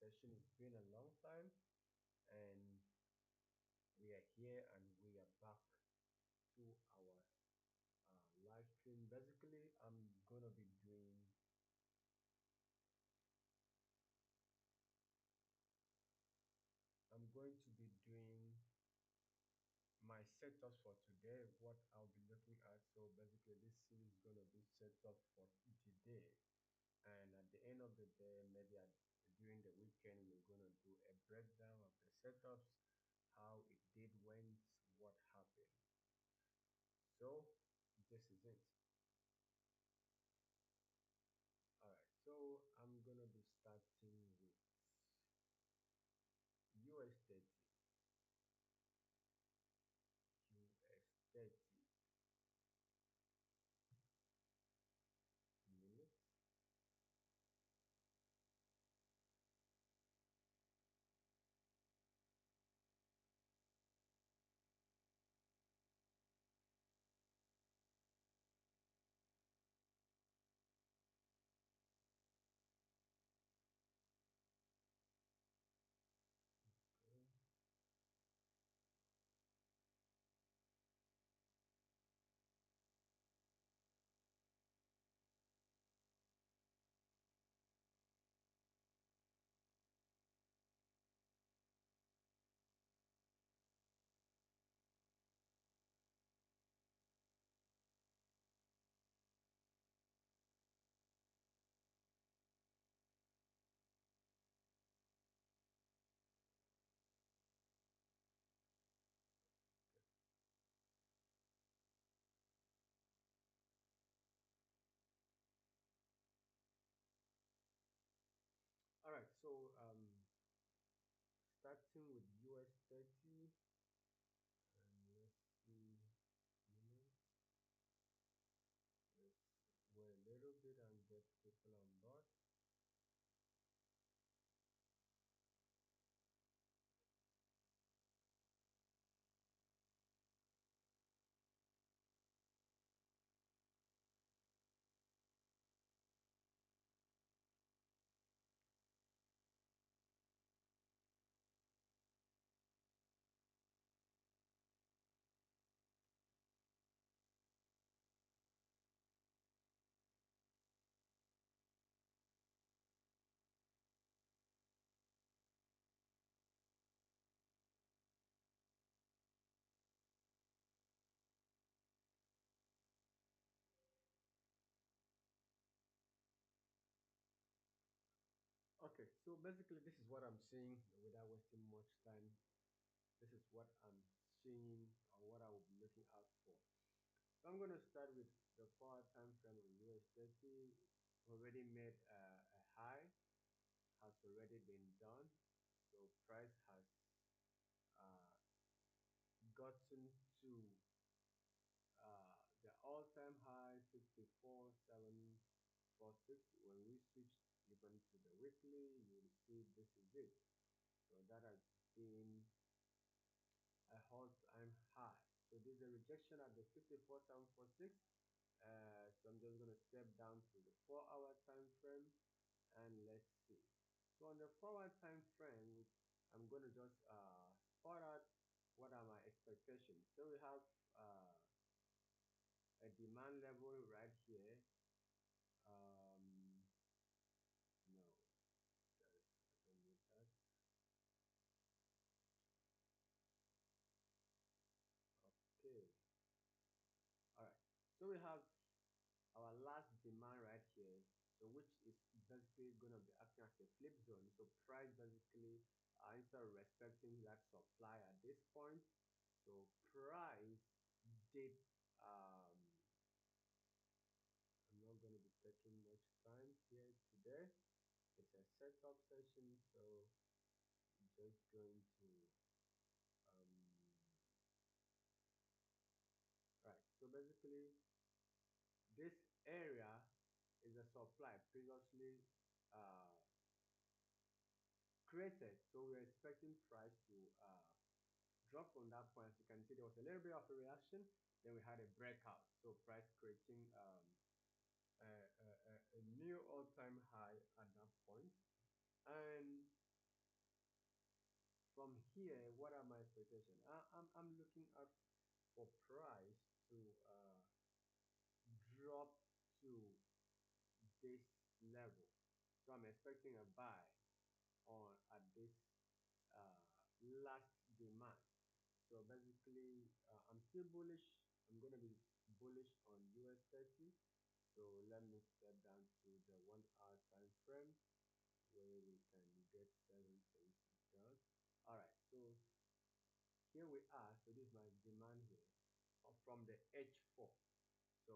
session. It's been a long time, and we are here and we are back to our live stream. Basically, I'm going to be doing my setups for today. What I'll be looking at. So basically, this series is gonna be set up for today, and at the end of the day, during the weekend, we're gonna do a breakdown of the setups, how it did, went, what happened. So this is it. All right, so I'm gonna be starting with US30, US30 minutes. Okay. All right, so starting with US30, and let's see, minutes. Let's wait a little bit and get people on board. Okay, so basically this is what I'm seeing without wasting much time. This is what I'm seeing or what I will be looking out for. So I'm going to start with the 4 time frame on US30. Already made a high, has already been done. So price has uh, gotten to the all-time high 64,746. When we switch even to the weekly, you'll see this is it. So that has been a all-time high. So there's a rejection at the 54,746. So I'm just going to step down to the 4-hour time frame and let's see. So on the 4-hour time frame, I'm going to just spot out what are my expectations. So we have a demand level right here. Um, no, I don't need that. Okay, all right. So we have our last demand right here, so which is basically going to be acting as a flip zone. So price basically instead of respecting that supply at this point, so price did I'm not going to be taking much time here today. It's a setup session, so I'm just going to um, right. So basically this area is a supply previously uh, created. So we're expecting price to drop from that point. As you can see, there was a little bit of a reaction. Then we had a breakout. So price creating a new all-time high at that point. And from here, what are my expectations? I'm looking out for price to drop to this level. So I'm expecting a buy on at this last demand. So basically, I'm still bullish. I'm going to be bullish on US30. So let me step down to the 1 hour time frame where we can get certain things done. All right, so here we are. So this is my demand here from the H4. So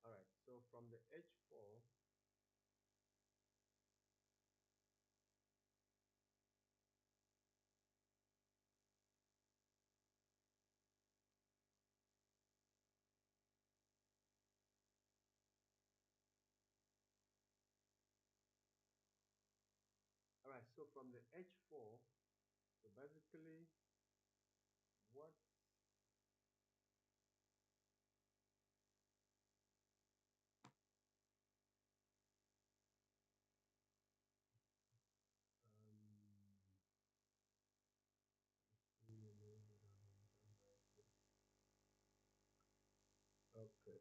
all right, so from the H4, all right, so from the H4, so basically what um, okay.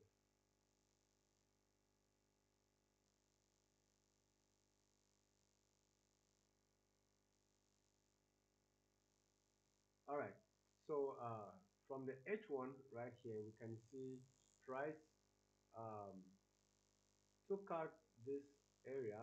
All right. So from the H1 right here, we can see price um, took out this area.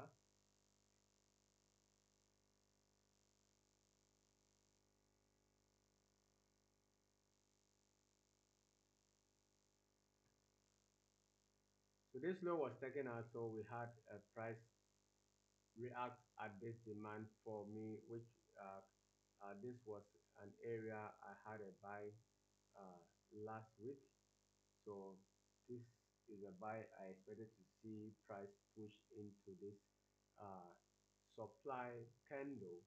So this low was taken out, so we had a price react at this demand for me, which this was an area I had a buy last week. So this is a buy I expected to see price push into this uh, supply candle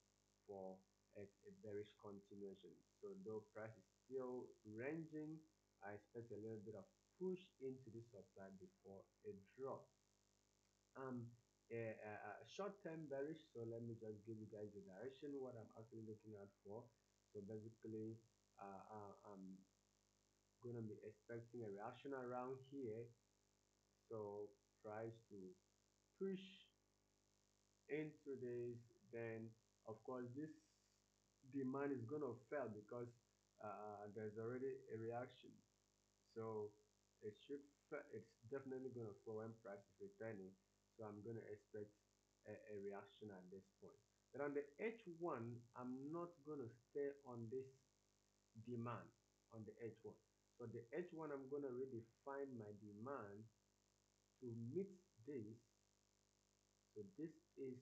for a bearish continuation. So though price is still ranging, I expect a little bit of push into this supply before a drop. Um, Short-term bearish. So let me just give you guys the direction what I'm actually looking out for. So basically, I'm gonna be expecting a reaction around here. So price to push into this, then of course this demand is gonna fail because there's already a reaction. So it's definitely gonna fall when price is returning. So I'm gonna expect a reaction at this point. But on the H1, I'm not gonna stay on this demand on the H1. So the H1, I'm going to redefine my demand to meet this. So this is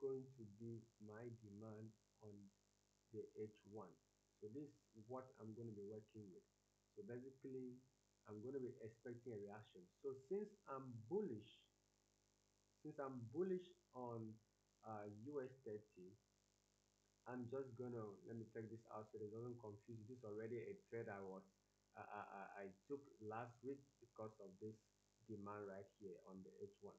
going to be my demand on the H1. So this is what I'm going to be working with. So basically, I'm going to be expecting a reaction. So since I'm bullish on US30, I'm just gonna let me take this out so it doesn't confuse you. This is already a trade I took last week because of this demand right here on the H1.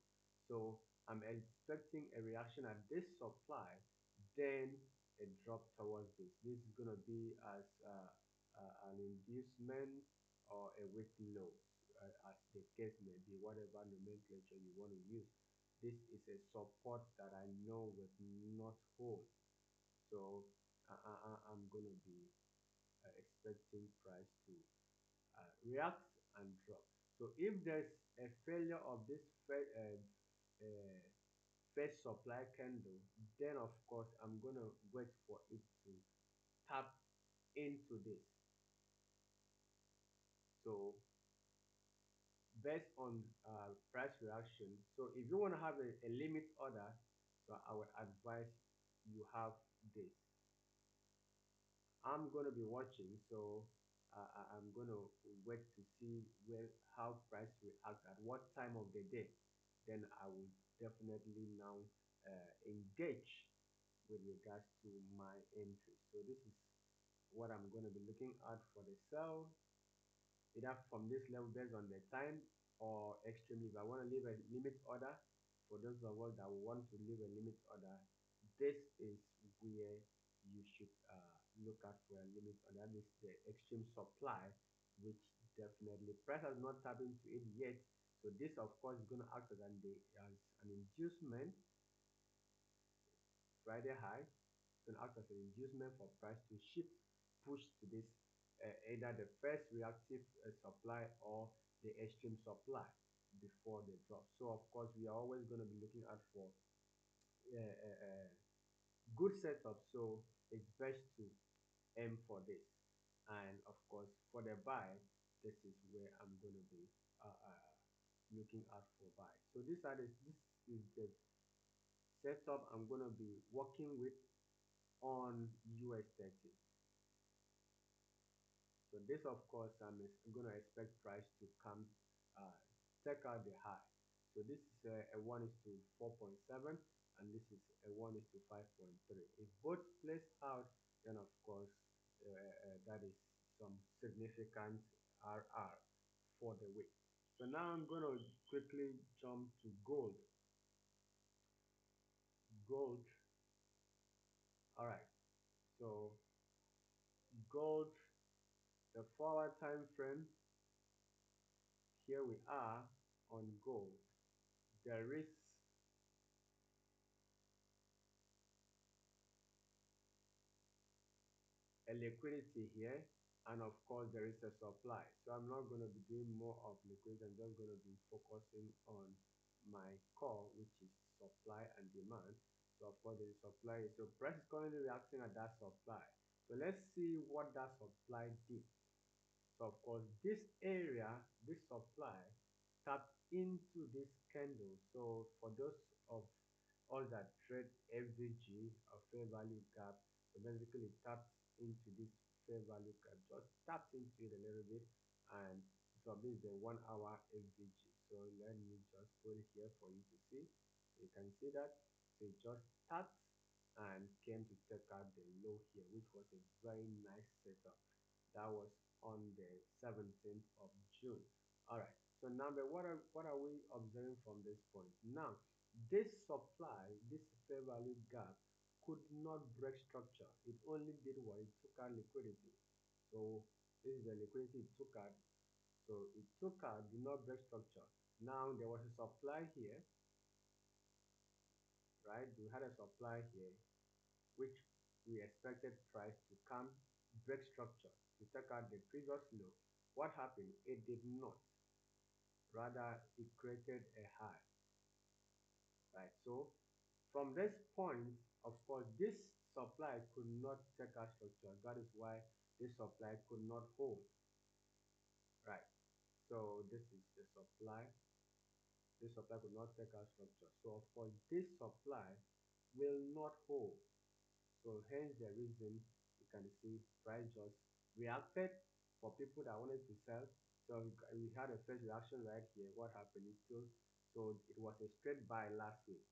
So I'm expecting a reaction at this supply, then a drop towards this. This is gonna be as an inducement or a weak low, as the case may be, whatever nomenclature you want to use. This is a support that I know will not hold. So I'm going to be expecting price to react and drop. So if there's a failure of this first supply candle, then of course I'm going to wait for it to tap into this. So based on price reaction, so if you want to have a limit order, so I would advise you have this. I'm going to be watching, so I'm going to wait to see how price react at what time of the day. Then I will definitely now engage with regards to my entry. So this is what I'm going to be looking at for the sell, either from this level based on the time or extremely. If I want to leave a limit order, for those of us that want to leave a limit order, this is where you should look at for a limit order. That is the extreme supply, which definitely price has not tapped into it yet. So this, of course, is going to act as an inducement. Friday high, then act as an inducement for price to shift, push to this either the first reactive supply or the extreme supply before the drop. So of course, we are always going to be looking out for good setup. So it's best to aim for this. And of course, for the buy, this is where I'm going to be looking out for buy. So this is the setup I'm going to be working with on US30. So this, of course, I'm going to expect price to come, uh, check out the high. So this is a 1 is to 4.7, and this is a 1 is to 5.3. If both plays out, then of course, that is some significant RR for the week. So now I'm going to quickly jump to gold. Gold, all right. So gold, the forward time frame, here we are on gold. There is a liquidity here, and of course there is a supply. So I'm not going to be doing more of liquidity. I'm just going to be focusing on my core, which is supply and demand. So of course the supply, so price is currently reacting at that supply. So let's see what that supply did. So of course, this area, this supply, tapped into this candle. So for those of all that trade FVG or fair value gap, so basically tapped into this fair value gap, just tapped into it a little bit, and so this is the 1 hour FVG. So let me just put it here for you to see. You can see that. So it just tapped and came to take out the low here, which was a very nice setup. That was on the 17th of June. All right. So now, what are we observing from this point? Now, this supply, this fair value gap, could not break structure. It only did what? It took out liquidity. So this is the liquidity it took out. So it took out, did not break structure. Now there was a supply here, right? We had a supply here, which we expected price to come break structure to take out the previous low. What happened? It did not. Rather, it created a high, right? So from this point, of course, this supply could not take out structure. That is why this supply could not hold, right? So this is the supply. This supply could not take out structure. So of course, this supply will not hold. So hence the reason you can see price just reacted for people that wanted to sell. So we had a first reaction right here. What happened is still, so it was a straight buy last week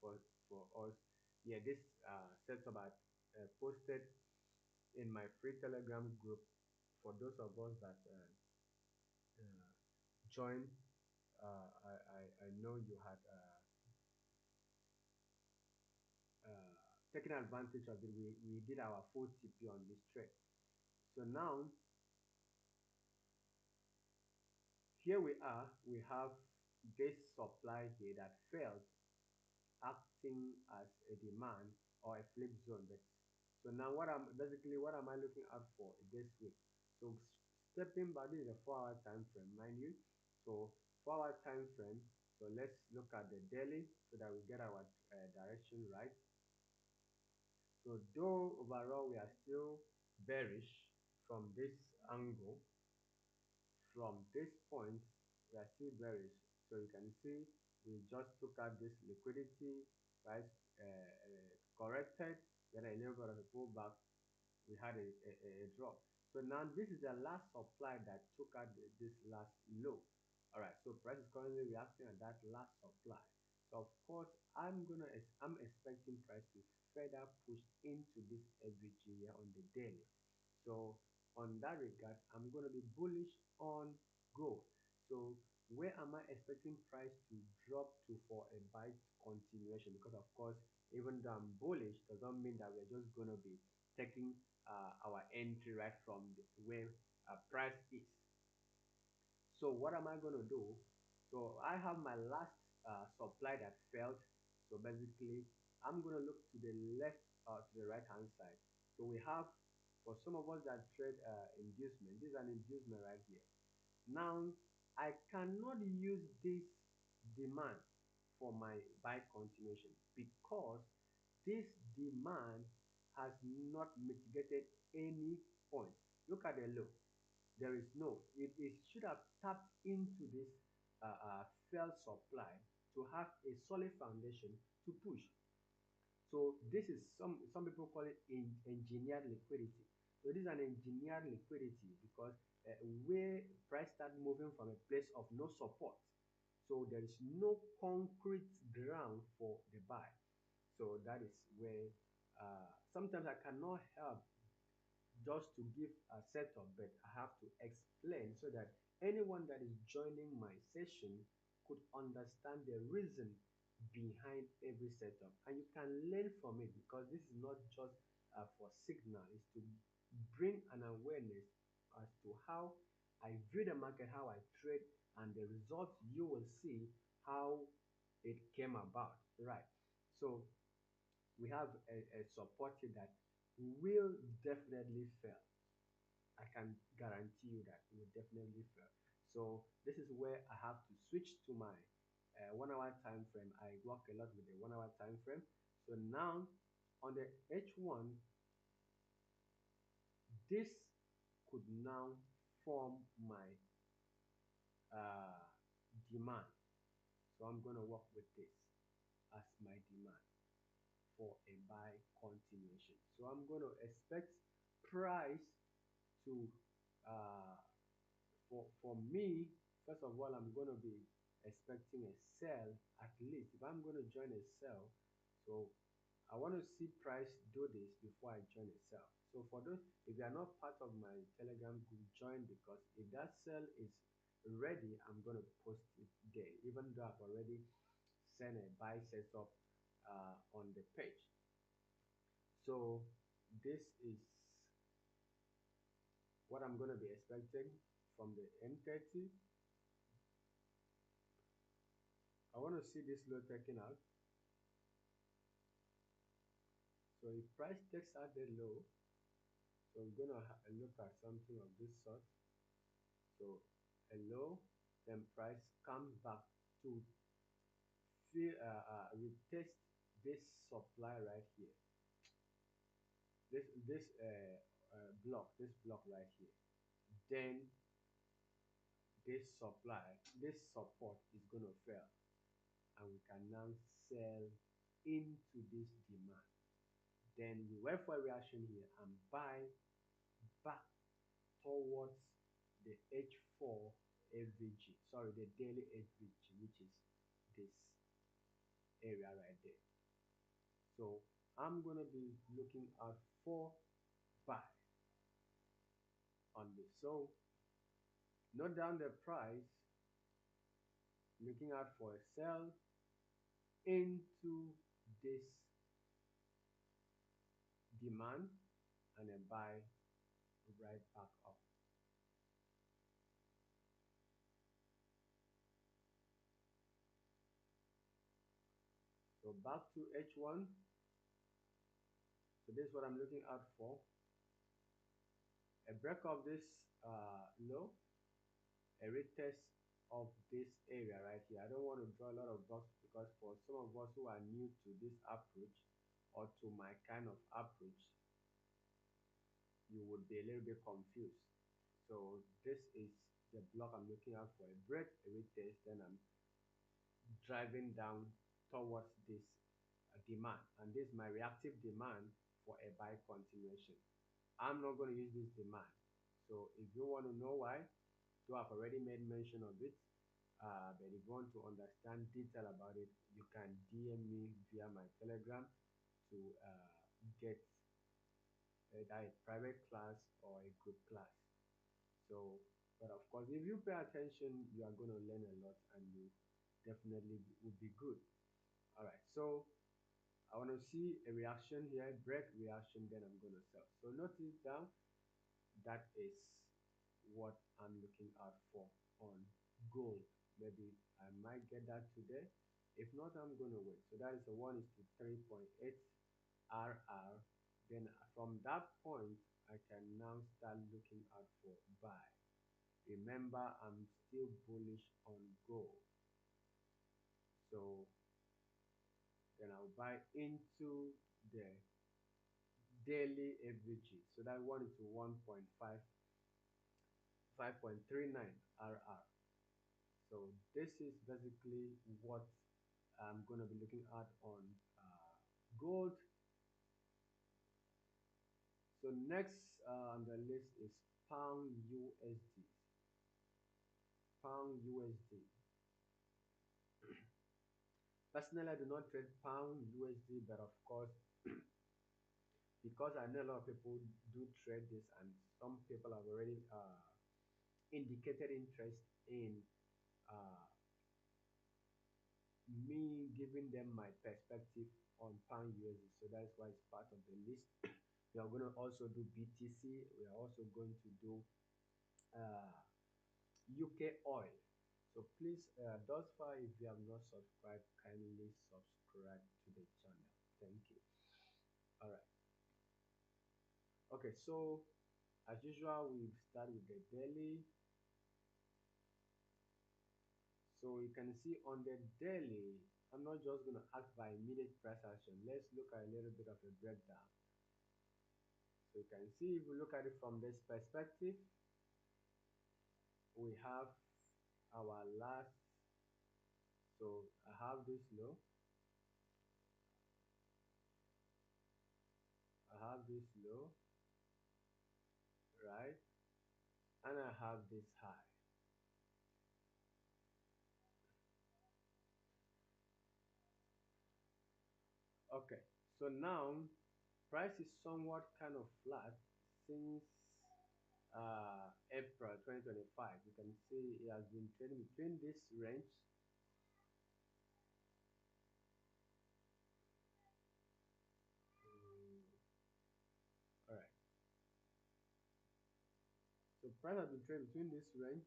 for us. Yeah, this setup I posted in my free Telegram group for those of us that joined. I know you had taken advantage of it. We did our full TP on this trade. So now here we are, we have this supply here that failed, acting as a demand or a flip zone. But so now what am I looking out for this week? So stepping back, this is a 4 hour time frame, mind you. So 4 hour time frame. So let's look at the daily so that we get our direction right. So though overall we are still bearish from this angle, from this point, we are still bearish. So you can see we just took out this liquidity, price corrected, then a little bit of a pullback, we had a drop. So now this is the last supply that took out this last low. All right, so price is currently reacting at that last supply. So of course, I'm expecting price to further pushed into this FVG here on the daily. So on that regard, I'm going to be bullish on gold. So where am I expecting price to drop to for a buy continuation? Because of course, even though I'm bullish, doesn't mean that we're just going to be taking our entry right from where price is. So what am I going to do? So I have my last supply that failed. So basically, I'm going to look to the left to the right hand side. So we have, for some of us that trade inducement, this is an inducement right here. Now, I cannot use this demand for my buy continuation because this demand has not mitigated any point. Look at the low. There is no, it should have tapped into this failed supply to have a solid foundation to push. So this is some people call it engineered liquidity. So this is an engineered liquidity because where price start moving from a place of no support, so there is no concrete ground for the buy. So that is where sometimes I cannot help just to give a setup, but I have to explain so that anyone that is joining my session could understand the reason behind every setup, and you can learn from it because this is not just for signal, it's to bring an awareness as to how I view the market, how I trade, and the results you will see how it came about, right? So we have a support here that will definitely fail. I can guarantee you that it will definitely fail. So this is where I have to switch to my 1 hour time frame. I work a lot with the 1 hour time frame. So now on the H1, this could now form my uh, demand. So I'm going to work with this as my demand for a buy continuation. So I'm going to expect price to uh, for me, first of all, I'm going to be expecting a sell at least. If I'm going to join a sell, so I want to see price do this before I join a sell. So for those, if you are not part of my Telegram group, join because if that sell is ready, I'm going to post it there, even though I've already sent a buy setup on the page. So this is what I'm going to be expecting from the M30. I want to see this low taken out. So if price takes out the low, so I'm gonna look at something of this sort. So a low, then price comes back to feel retest this supply right here. This block right here. Then this supply, this support is gonna fail, and we can now sell into this demand. Then we wait for a reaction here and buy back towards the H4 FVG, sorry, the daily FVG, which is this area right there. So I'm going to be looking out for buy on this. So note down the price, looking out for a sell into this demand and a buy right back up. So back to H1. So this is what I'm looking out for. A break of this low, a retest of this area right here. I don't want to draw a lot of dots because for some of us who are new to this approach or to my kind of approach, you would be a little bit confused. So this is the block I'm looking at for a break, a retest, then I'm driving down towards this demand, and this is my reactive demand for a buy continuation. I'm not going to use this demand. So if you want to know why, so I've already made mention of it. But if you want to understand detail about it, you can DM me via my Telegram to get a private class or a group class. So, but of course, if you pay attention, you are going to learn a lot and you definitely will be good. All right, so I want to see a reaction here, break reaction, then I'm going to sell. So notice down, that is what I'm looking out for on gold. Maybe I might get that today. If not, I'm going to wait. So that is a 1 is to 3.8 RR. Then from that point, I can now start looking out for buy. Remember, I'm still bullish on gold. So then I'll buy into the daily FVG. So that one is to 1.5, 5.39 RR. So this is basically what I'm going to be looking at on gold. So next on the list is pound USD. Pound USD. Personally, I do not trade pound USD, but of course, because I know a lot of people do trade this, and some people have already indicated interest in uh, me giving them my perspective on pound USD. So that's why it's part of the list. We are going to also do BTC. We are also going to do uh, Ukoil. So please, thus far, if you have not subscribed, kindly subscribe to the channel. Thank you. All right. Okay, so as usual, we start with the daily. So you can see on the daily, I'm not just going to act by immediate price action. Let's look at a little bit of a breakdown. So you can see, if we look at it from this perspective, we have our last. So I have this low, I have this low, right? And I have this high. Okay, so now price is somewhat kind of flat since April 2025. You can see it has been trading between this range. All right. So price has been trading between this range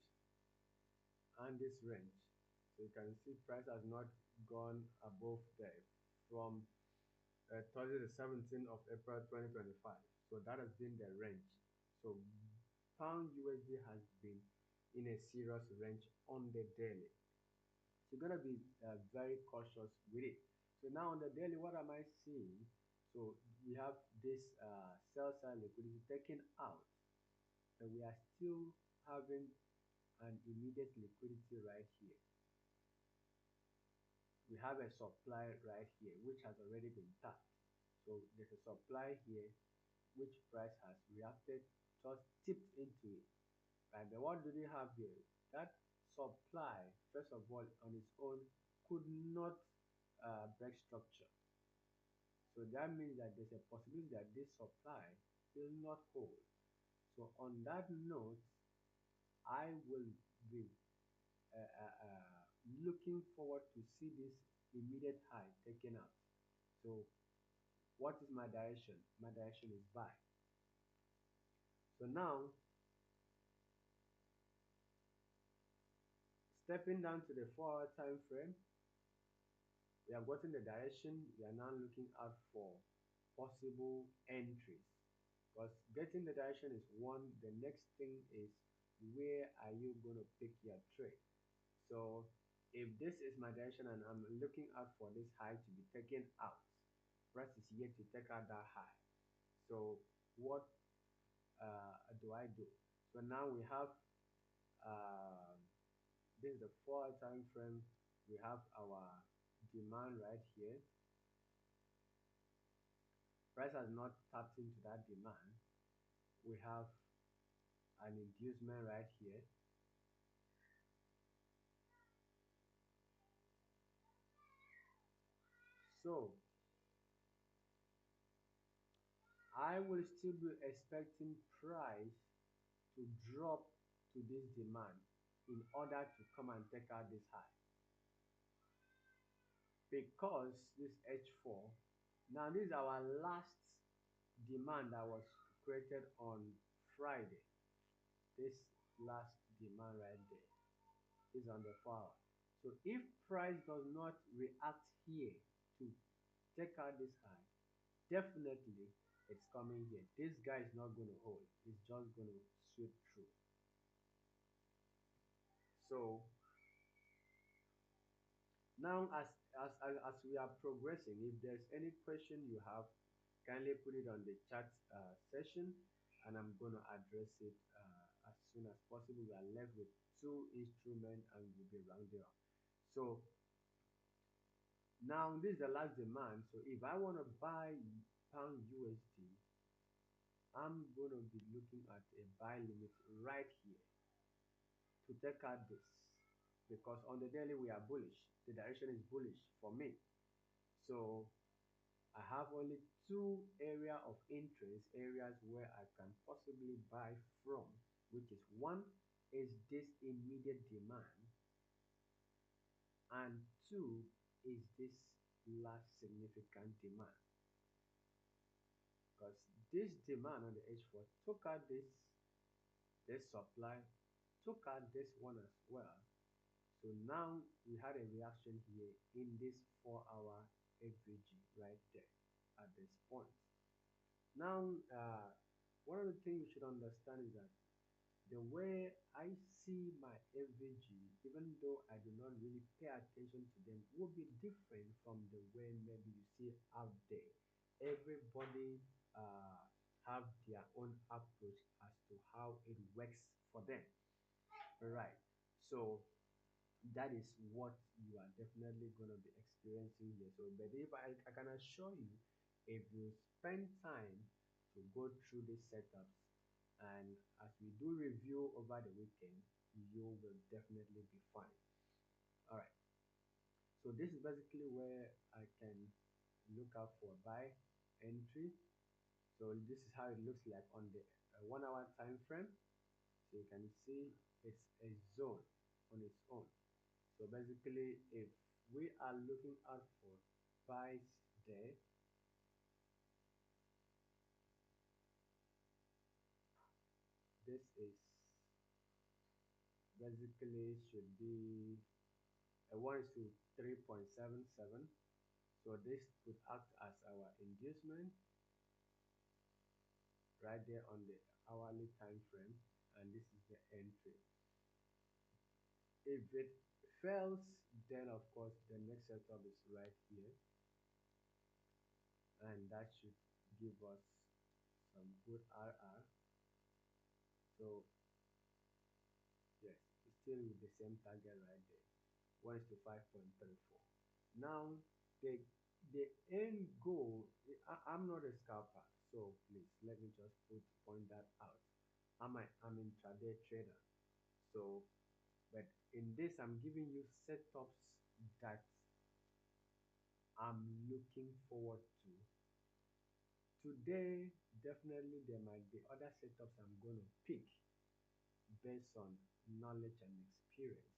and this range. So you can see price has not gone above there from Thursday the 17th of April 2025. So that has been the range. So pound USD has been in a serious range on the daily. So you're gonna be very cautious with it. So now on the daily, what am I seeing? So we have this sell side liquidity taken out, and we are still having an immediate liquidity right here. We have a supply right here, which has already been tapped. So there's a supply here, which price has reacted, just tipped into it. Right? But what do they have here? That supply, first of all, on its own, could not break structure. So that means that there's a possibility that this supply will not hold. So on that note, I will be looking forward to see this immediate high taken out. So what is my direction? My direction is buy. So now, stepping down to the 4-hour time frame, we have gotten the direction. We are now looking out for possible entries, because getting the direction is one. The next thing is, where are you going to pick your trade? So if this is my direction and I'm looking out for this high to be taken out, price is yet to take out that high. So what do I do? So now we have uh, this is the 4-hour time frame. We have our demand right here. Price has not tapped into that demand. We have an inducement right here. So I will still be expecting price to drop to this demand in order to come and take out this high, because this H4, now this is our last demand that was created on Friday. This last demand right there is on the 4 hour. So if price does not react here to take out this high, definitely it's coming here. This guy is not going to hold. It's just going to sweep through. So now as we are progressing, if there's any question you have, kindly put it on the chat session, and I'm going to address it as soon as possible. We are left with two instruments and we'll be rounding up. So now this is the last demand. So if I want to buy pound USD, I'm going to be looking at a buy limit right here to take out this, because on the daily we are bullish. The direction is bullish for me. So I have only two area of interest, areas where I can possibly buy from, which is one is this immediate demand, and two is this last significant demand. Because this demand on the H4 took out this supply, took out this one as well. So now we had a reaction here in this 4-hour FVG right there at this point. Now, one of the things you should understand is that the way I see my FVG, even though I do not really pay attention to them, will be different from the way maybe you see it out there. Everybody have their own approach as to how it works for them. Right. So that is what you are definitely going to be experiencing here. So, but if I can assure you, if you spend time to go through these setups, and as we do review over the weekend, you will definitely be fine. All right. So this is basically where I can look out for buy entry. So this is how it looks like on the 1 hour time frame. So you can see it's a zone on its own. So basically, if we are looking out for buys there, this is basically should be a 1:3.77. So this could act as our inducement right there on the hourly time frame, and this is the entry. If it fails, then of course the next setup is right here, and that should give us some good RR. So yes, it's still with the same target right there, 1:5.34. Now the end goal, I'm not a scalper, so please let me just point that out. I'm in intraday trader. So but in this I'm giving you setups that I'm looking forward to. Today definitely there might be other setups I'm going to pick based on knowledge and experience.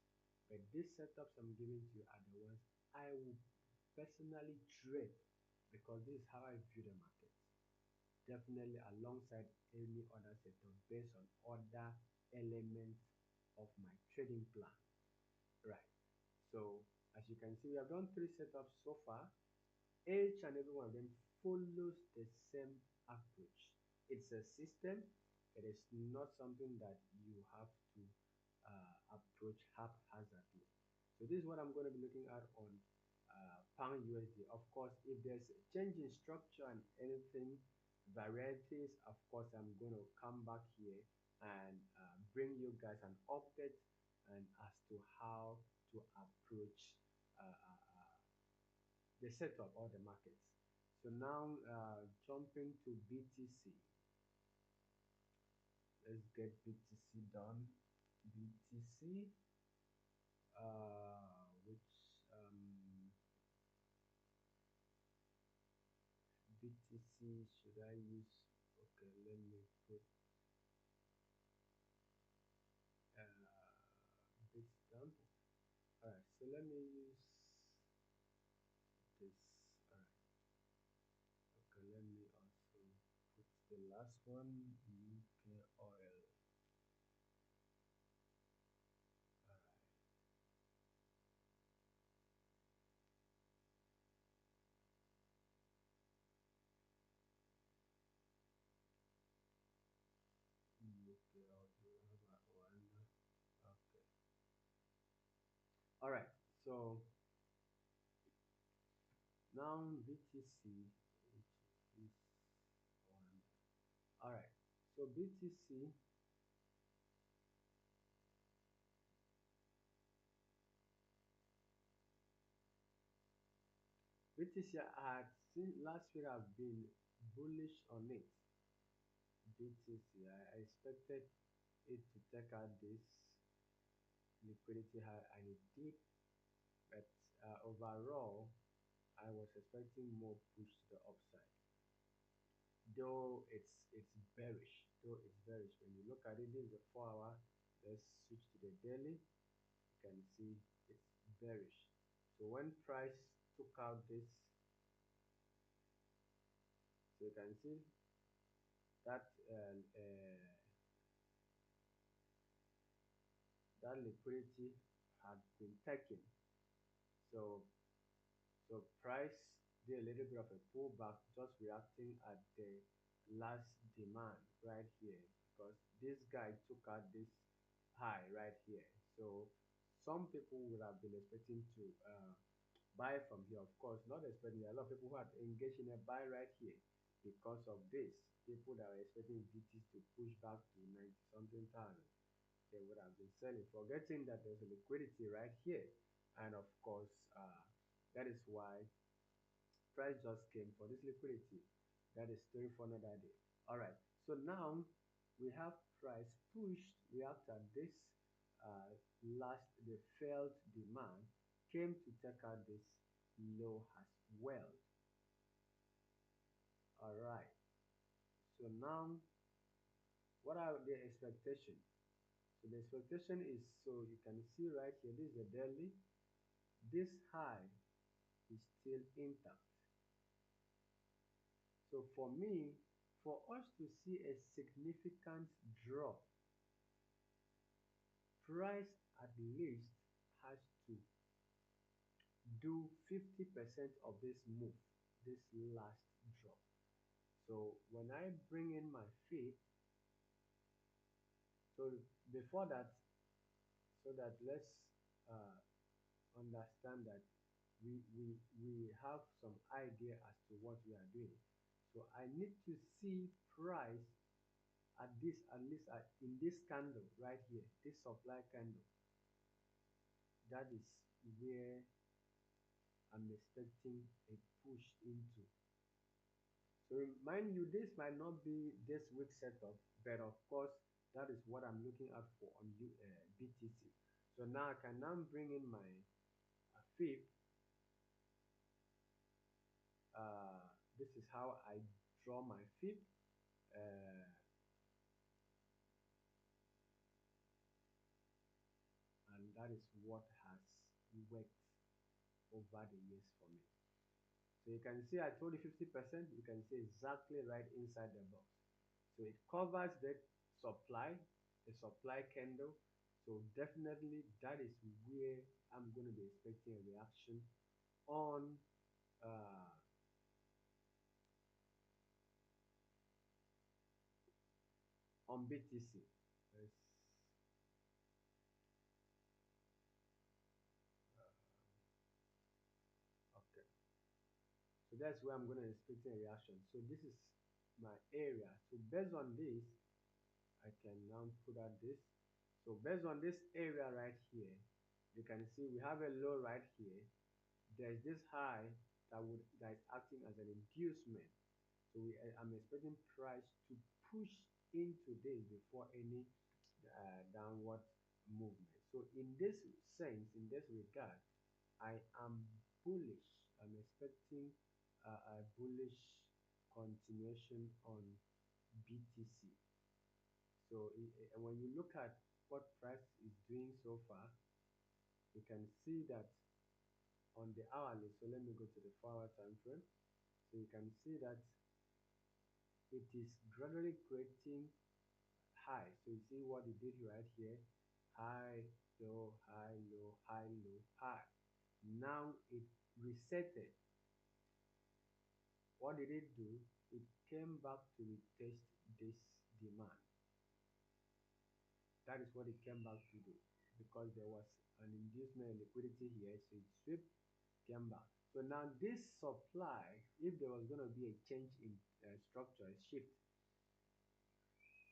But these setups I'm giving to you are the ones I will personally trade, because this is how I view the market. Definitely alongside any other setup based on other elements of my trading plan. Right. So as you can see, we have done 3 setups so far. Each and every one of them follows the same approach. It's a system. It is not something that you have to approach haphazardly. So this is what I'm going to be looking at on pound USD. Of course, if there's a change in structure and anything, varieties, of course, I'm going to come back here and bring you guys an update and as to how to approach the setup or the markets. So now jumping to BTC. Let's get BTC done. BTC, which BTC should I use? Okay, let me put this down. Alright, so let me use this. Alright, okay, let me also put the last one, UK oil. Alright, UK oil, how about one? Okay, alright, so now BTC, which is one. Alright, so BTC had since last week I've been bullish on it. BTC, I expected it to take out this liquidity high and it did, but overall I was expecting more push to the upside. Though it's bearish. When you look at it, this is a 4 hour. Let's switch to the daily. You can see it's bearish. So when price took out this, so you can see that that liquidity had been taken. So so price did a little bit of a pullback, just reacting at the last demand right here because this guy took out this high right here. So some people would have been expecting to buy from here. Of course, not expecting. A lot of people who had engaged in a buy right here because of this. People that were expecting BTC to push back to 90 something thousand, they would have been selling, forgetting that there's a liquidity right here. And of course, that is why price just came for this liquidity. That is story for another day. All right. So now we have price pushed. We after this the failed demand came to take out this low as well. All right. So now what are the expectation? So the expectation is, so you can see right here, this is the daily. This high is still intact. So for me, for us to see a significant drop, price at least has to do 50% of this move, this last drop. So when I bring in my feet, so before that, so that let's uh, understand that we have some idea as to what we are doing. So I need to see price at this, at least in this candle right here, this supply candle. That is where I'm expecting a push into. So mind you, this might not be this week setup, but of course that is what I'm looking out for on BTC. So now I can now bring in my FIB. This is how I draw my FIB. And that is what has worked over the years for me. So you can see I told you 50%, you can see exactly right inside the box. So it covers the supply, the supply candle. So definitely that is where I'm going to be expecting a reaction on uh, on BTC. Let's, okay, so that's where I'm going to expect a reaction. So this is my area. So based on this, I can now put out this. So based on this area right here, you can see we have a low right here. There's this high that is acting as an inducement. So I'm expecting price to push into this before any downward movement. So in this sense, in this regard, I am bullish. I'm expecting a bullish continuation on BTC. So when you look at what price is doing so far, you can see that on the hourly. So let me go to the 4 hour time frame. So you can see that it is gradually creating high. So you see what it did right here: high, low, high, low, high, low, high. Now it resetted. What did it do? It came back to retest this demand. That is what it came back to do, because there was an inducement in liquidity here, so it swept, came back. So now this supply, if there was going to be a change in structure, a shift,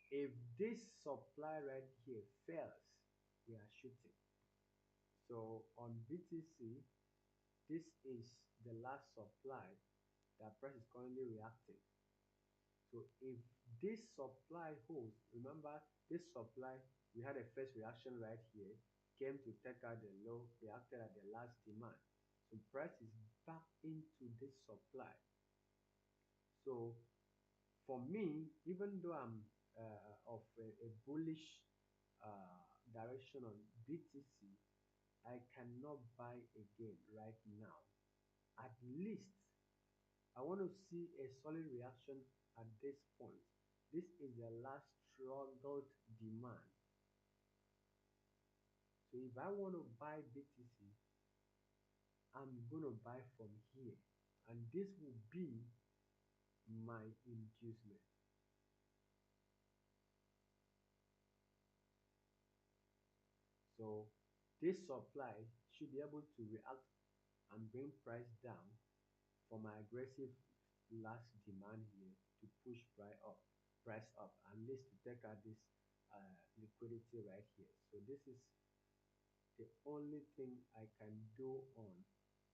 if this supply right here fails, we are shooting. So on BTC, this is the last supply that price is currently reacting. So if this supply holds, remember this supply, we had a first reaction right here, came to take out the low, reacted at the last demand. So price is back into this supply. So for me, even though I'm of a bullish direction on BTC, I cannot buy again right now. At least I want to see a solid reaction at this point. This is the last struggled demand. So if I want to buy BTC, I'm going to buy from here. And this will be my inducement. So this supply should be able to react and bring price down for my aggressive last demand here to push price up, at least to take out this liquidity right here. So this is the only thing I can do on,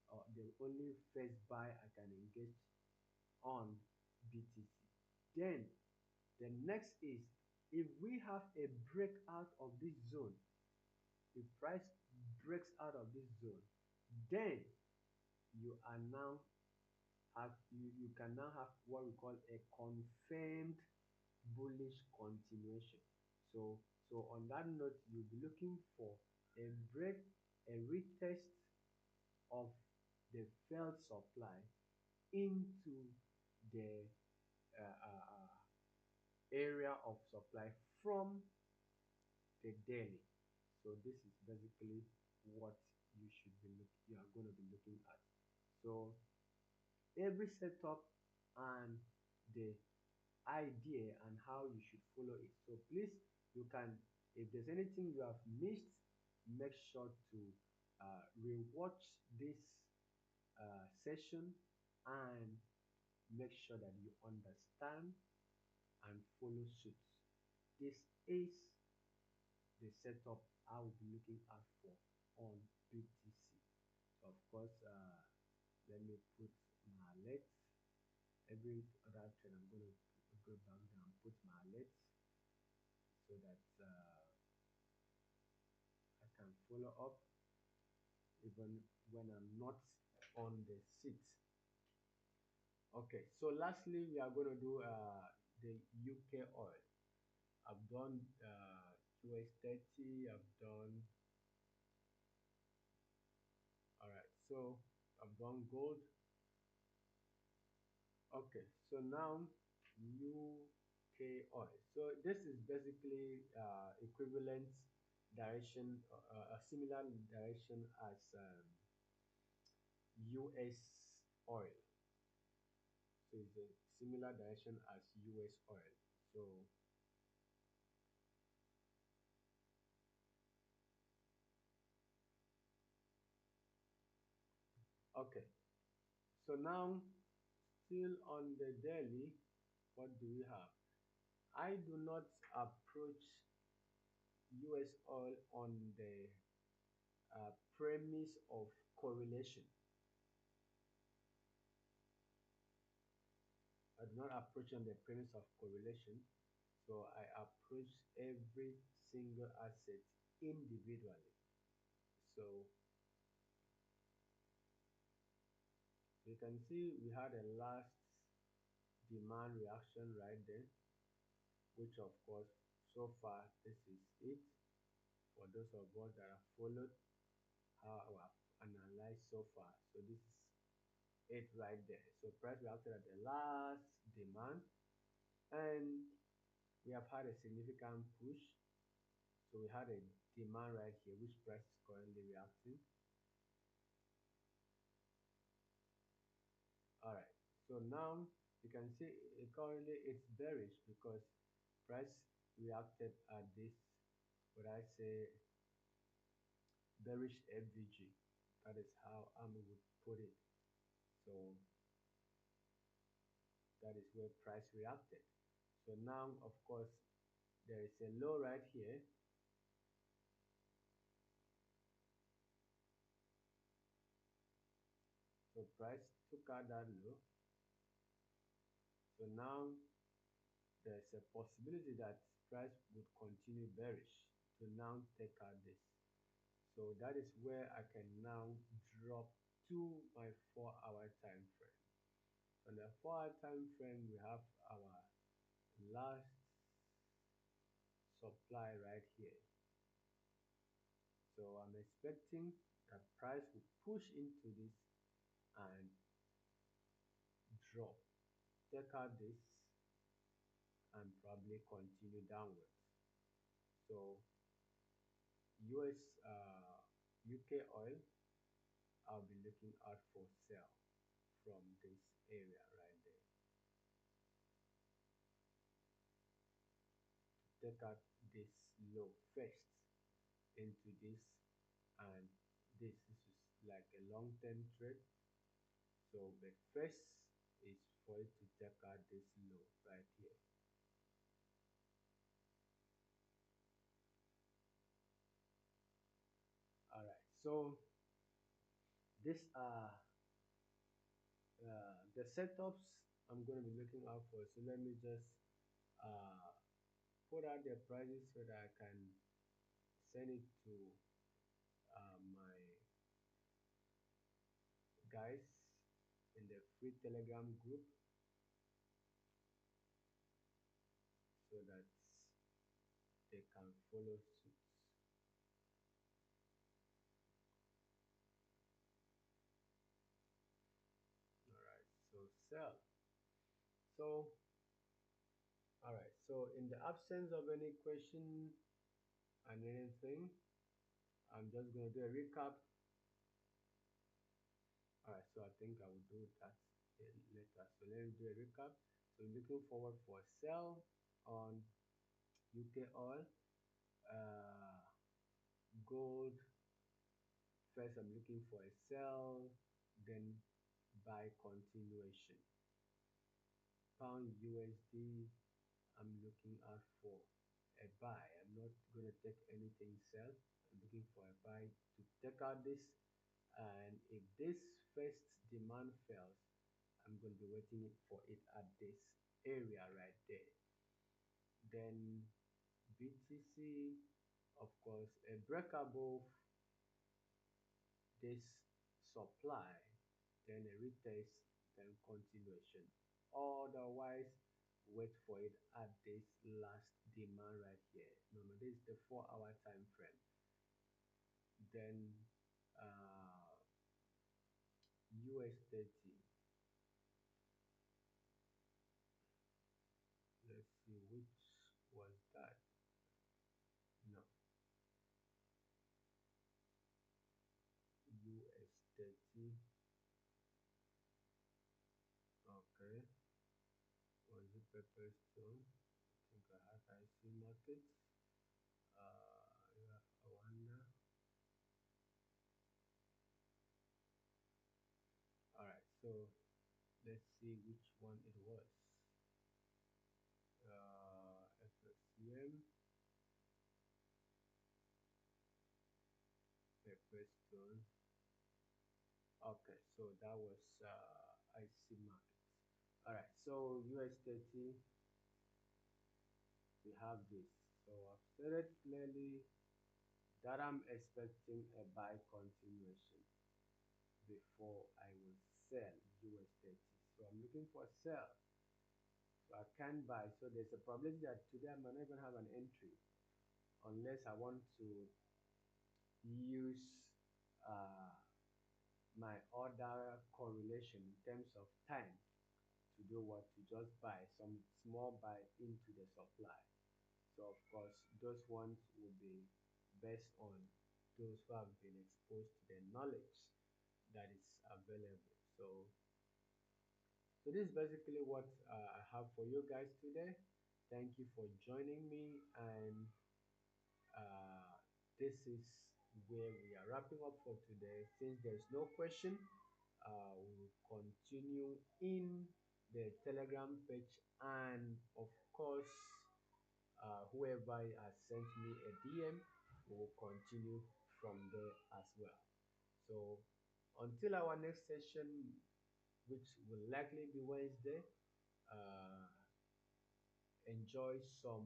or the only first buy I can engage on BTC. Then the next is, if we have a breakout of this zone, if price breaks out of this zone, then you are now you can now have what we call a confirmed bullish continuation. So on that note, you'll be looking for a break, a retest of the failed supply into the uh, uh, uh, area of supply from the daily. So this is basically what you are going to be looking at. So every setup and the idea and how you should follow it. So please, you can, if there's anything you have missed, make sure to rewatch this session and make sure that you understand and follow suit. This is the setup I will be looking out for on BTC. So of course, let me put my alerts. Every other trade, I'm going to go back down, put my alerts so that I can follow up even when I'm not on the seat. Okay, so lastly, we are going to do the UK oil. I've done US30, I've done, all right, so I've done gold. Okay, so now UK oil. So this is basically equivalent direction, a similar direction as US oil. So it's a similar direction as US oil. So okay, so now still on the daily, what do we have? I do not approach US oil on the premise of correlation. I do not approach on the premise of correlation. So I approach every single asset individually. So you can see we had a last demand reaction right there. which of course so far this is it for those of us that have followed how I have analyzed so far. So this is it right there. So price reacted at the last demand, and we have had a significant push. So we had a demand right here, which price is currently reacting. All right. So now you can see currently it's bearish because price reacted at this, what I say, bearish FVG. That is how I would put it. So that is where price reacted. So now, of course, there is a low right here. So price took out that low. So now there's a possibility that price would continue bearish to now take out this. So that is where I can now drop to my 4-hour time frame. On the 4-hour time frame, we have our last supply right here. So I'm expecting that price will push into this and drop, take out this, and probably continue downwards. So UK oil, I'll be looking out for sell from this area right there. Take out this low first into this, and this is like a long-term trade. So the first is for it to take out this low right here. All right, so these are the setups I'm going to be looking out for. So let me just uh, put out the prices so that I can send it to my guys in the free Telegram group so that they can follow suit. All right, so sell. So all right, so in the absence of any question and anything, I'm just going to do a recap. All right, so I think I will do that later. So let me do a recap. So looking forward for a sell on UK oil, uh, gold. First, I'm looking for a sell, then buy continuation. Pound USD, I'm looking out for a buy. I'm not going to take anything sell. I'm looking for a buy to take out this. And if this first demand fails, I'm going to be waiting for it at this area right there. Then BTC, of course, a break above this supply, then a retest, then continuation. Otherwise, wait for it at this last demand right here. No, this is the 4-hour time frame. Then US30. Let's see which was that. No, US30. Okay, was it pepper stone? I think I had IC market. Yeah, I wonder. All right, so let's see which one it was. FSCM, pepper stone. Okay, so that was IC market. All right, so US30, we have this. So I've said it clearly that I'm expecting a buy continuation before I will sell US30. So I'm looking for a sell So I can't buy. So there's a probability that today I might not even have an entry unless I want to use uh, my order correlation in terms of time to do what, to just buy some small buy into the supply. So of course those ones will be based on those who have been exposed to the knowledge that is available. So this is basically what I have for you guys today. Thank you for joining me, and uh, this is where we are wrapping up for today. Since there's no question, we will continue in the Telegram page, and of course, whoever has sent me a DM, we will continue from there as well. So until our next session, which will likely be Wednesday, uh, enjoy some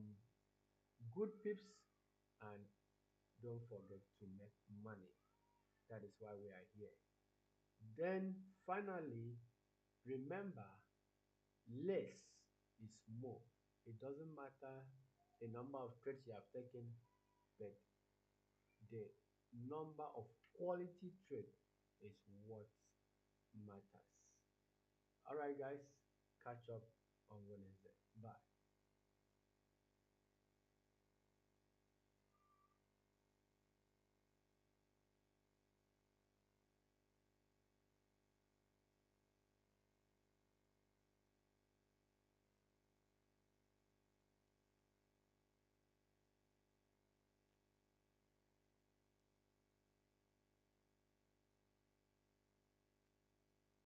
good pips, and don't forget to make money. That is why we are here. Then finally, remember, less is more. It doesn't matter the number of trades you have taken, but the number of quality trade is what matters. All right, guys, catch up on Wednesday. Bye.